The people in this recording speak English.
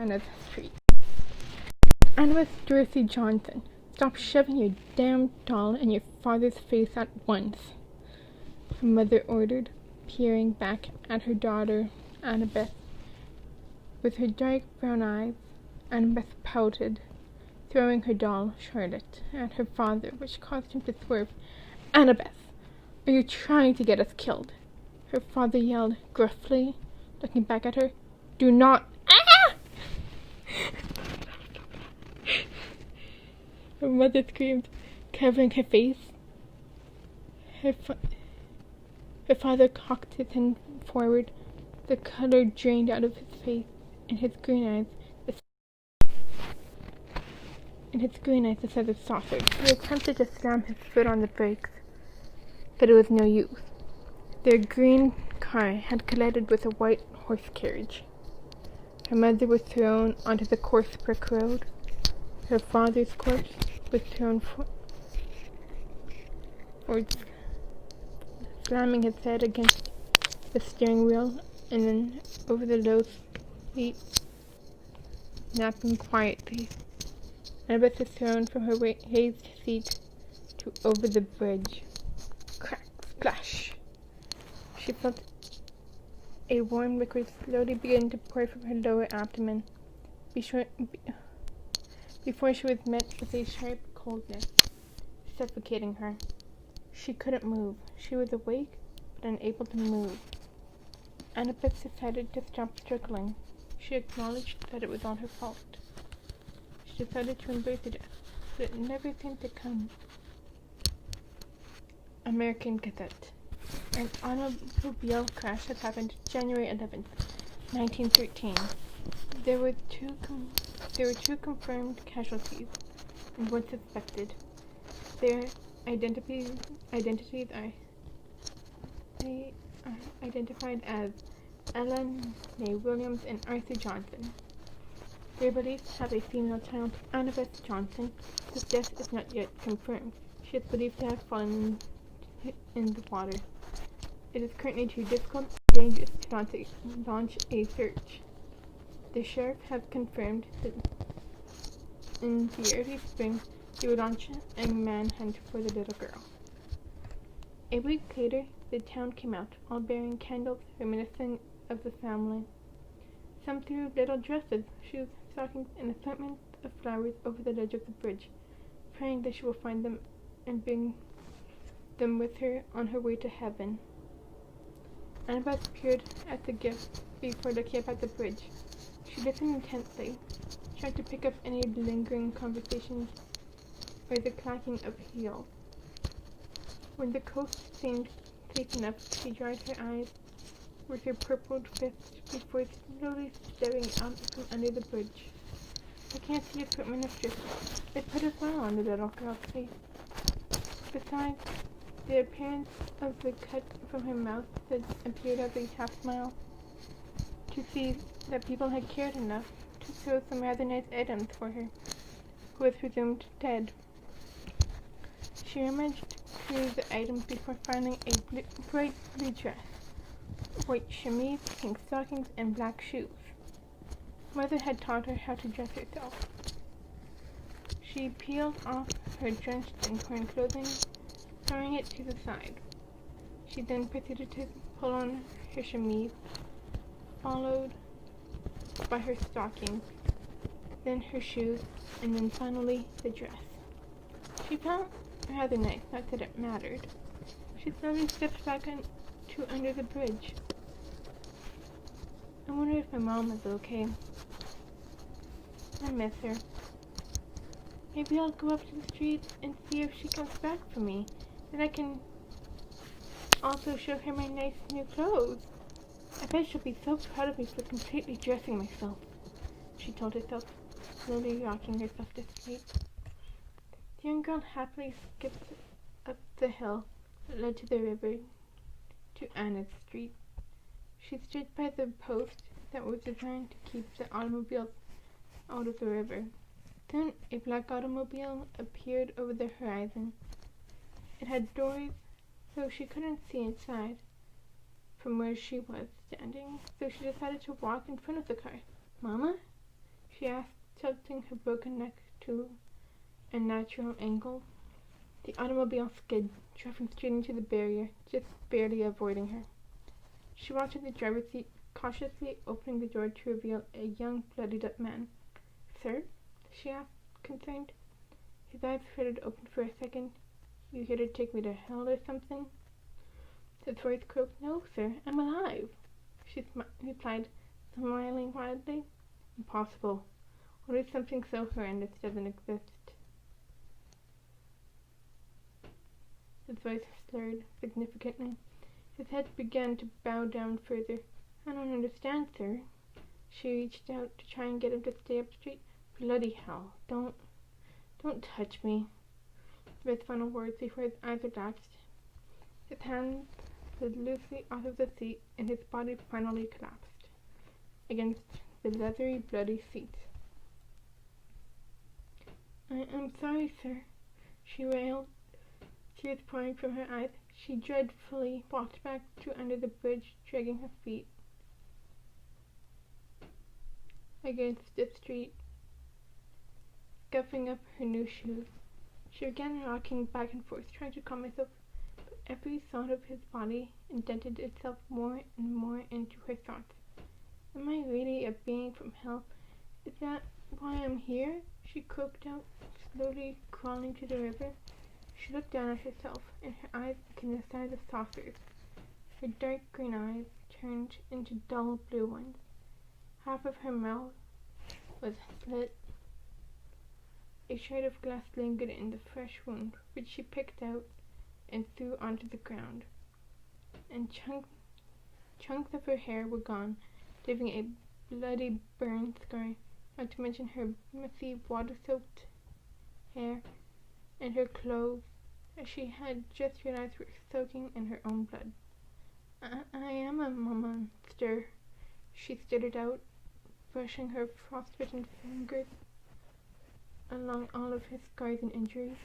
Anna's street. Annabeth Dorsey Johnson, stop shoving your damn doll in your father's face at once, her mother ordered, peering back at her daughter, Annabeth. With her dark brown eyes, Annabeth pouted, throwing her doll, Charlotte, at her father, which caused him to swerve. Annabeth, are you trying to get us killed? Her father yelled gruffly, looking back at her. Do not. Ah! Her mother screamed, covering her face. Her father cocked his hand forward. The color drained out of his face. In his green eyes, the size of saucers. He attempted to slam his foot on the brakes, but it was no use. Their green car had collided with a white horse carriage. Her mother was thrown onto the coarse brick road. Her father's corpse was thrown forward, slamming his head against the steering wheel and then over the low seat, napping quietly. Annabeth was thrown from her raised seat to over the bridge. Crack, splash. She felt a warm liquid slowly begin to pour from her lower abdomen before she was met with a sharp coldness, suffocating her. She couldn't move. She was awake, but unable to move. Annabeth decided to stop struggling. She acknowledged that it was all her fault. She decided to embrace the death, but it never seemed to come. American Gazette. An automobile crash had happened January 11th, 1913. There were two confirmed casualties and one suspected. Their identities are identified as Ellen May Williams and Arthur Johnson. Their beliefs have a female child, Annabeth Johnson, whose death is not yet confirmed. She is believed to have fallen in the water. It is currently too difficult and dangerous to launch a search. The sheriff has confirmed that in the early spring he will launch a manhunt for the little girl. A week later, the town came out, all bearing candles reminiscent of the family. Some threw little dresses, shoes, stockings, and assortments of flowers over the ledge of the bridge, praying that she will find them and bring them with her on her way to heaven. Annabeth peered at the gifts before looking up at the bridge. She listened intently, trying to pick up any lingering conversations or the clacking of heels. When the coast seemed safe enough, she dried her eyes with her purpled fist before slowly stepping out from under the bridge. I can't see a footman of dresses. It put a smile on the little girl's face. Besides, the appearance of the cut from her mouth that appeared as a half smile, to see that people had cared enough to throw some rather nice items for her, who was presumed dead. She rummaged through the items before finding a bright blue dress, white chemise, pink stockings, and black shoes. Mother had taught her how to dress herself. She peeled off her drenched and torn clothing, throwing it to the side. She then proceeded to pull on her chemise, followed by her stockings, then her shoes, and then finally the dress. She felt rather nice, not that it mattered. She slowly stepped back to under the bridge. I wonder if my mom is okay. I miss her. Maybe I'll go up to the street and see if she comes back for me. Then I can also show her my nice new clothes. I bet she'll be so proud of me for completely dressing myself, she told herself, slowly rocking herself to sleep. The young girl happily skipped up the hill that led to the river to Anna's Street. She stood by the post that was designed to keep the automobiles out of the river. Soon a black automobile appeared over the horizon. It had doors, so she couldn't see inside from where she was standing, so she decided to walk in front of the car. Mama? tilting her broken neck to a natural angle. The automobile skid, driving straight into the barrier, just barely avoiding her. She walked to the driver's seat, cautiously opening the door to reveal a young, bloodied-up man. "Sir?" she asked, concerned. His eyes flitted open for a second. "You here to take me to hell or something?" His voice croaked. "No, sir, I'm alive," she replied, smiling wildly. "Impossible. Only something so horrendous doesn't exist." His voice slurred significantly. His head began to bow down further. "I don't understand, sir." She reached out to try and get him to stay up straight. "Bloody hell. Don't touch me." His final words before his eyes relaxed. His hands slid loosely out of the seat and his body finally collapsed against the leathery, bloody seat. I'm sorry, sir," she wailed, tears pouring from her eyes. She dreadfully walked back to under the bridge, dragging her feet against the street, scuffing up her new shoes. She began rocking back and forth, trying to calm herself, but every thought of his body indented itself more and more into her thoughts. "Am I really a being from hell? Is that why I'm here?" she croaked out, slowly crawling to the river. She looked down at herself, and her eyes became the size of saucers. Her dark green eyes turned into dull blue ones. Half of her mouth was slit. A shard of glass lingered in the fresh wound, which she picked out and threw onto the ground. And chunks of her hair were gone, leaving a bloody burn scar, not to mention her messy, water-soaked hair and her clothes, as she had just realized were soaking in her own blood. I am a monster," she stuttered out, brushing her frostbitten fingers along all of his scars and injuries.